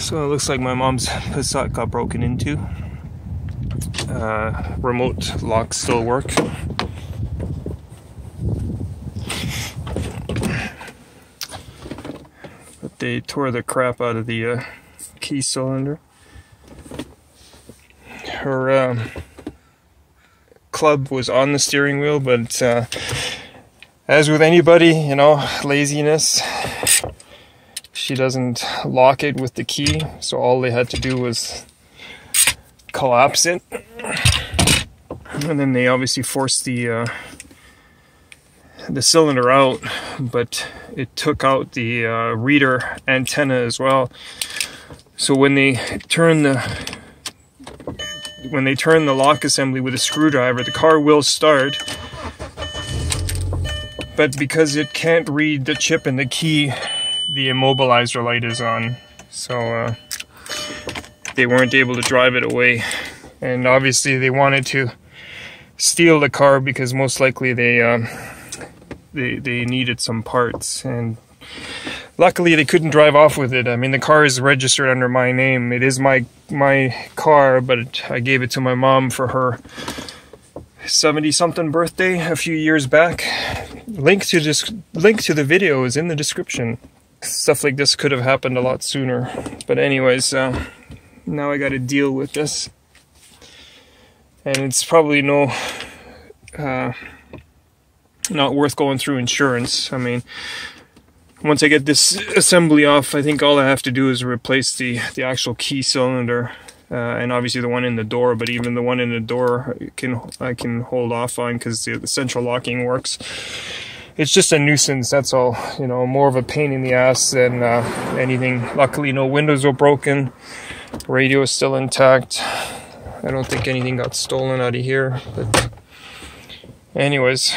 So it looks like my mom's Passat got broken into. Remote locks still work. But they tore the crap out of the key cylinder. Her club was on the steering wheel, but as with anybody, you know, laziness, she doesn't lock it with the key, so all they had to do was collapse it. And then they obviously forced the cylinder out, but it took out the reader antenna as well. So when they turn the lock assembly with a screwdriver, the car will start, but because it can't read the chip in the key, the immobilizer light is on, so they weren't able to drive it away. And obviously they wanted to steal the car because most likely they needed some parts, and luckily they couldn't drive off with it. I mean, the car is registered under my name. It is my car, but I gave it to my mom for her 70-something birthday a few years back. Link to the video is in the description. Stuff like this could have happened a lot sooner. But anyways, now I got to deal with this. And it's probably not worth going through insurance. I mean, once I get this assembly off, I think all I have to do is replace the actual key cylinder, and obviously the one in the door. But even the one in the door, I can hold off on because the central locking works. It's just a nuisance, that's all. You know, more of a pain in the ass than anything. Luckily, no windows were broken. Radio is still intact. I don't think anything got stolen out of here. But anyways,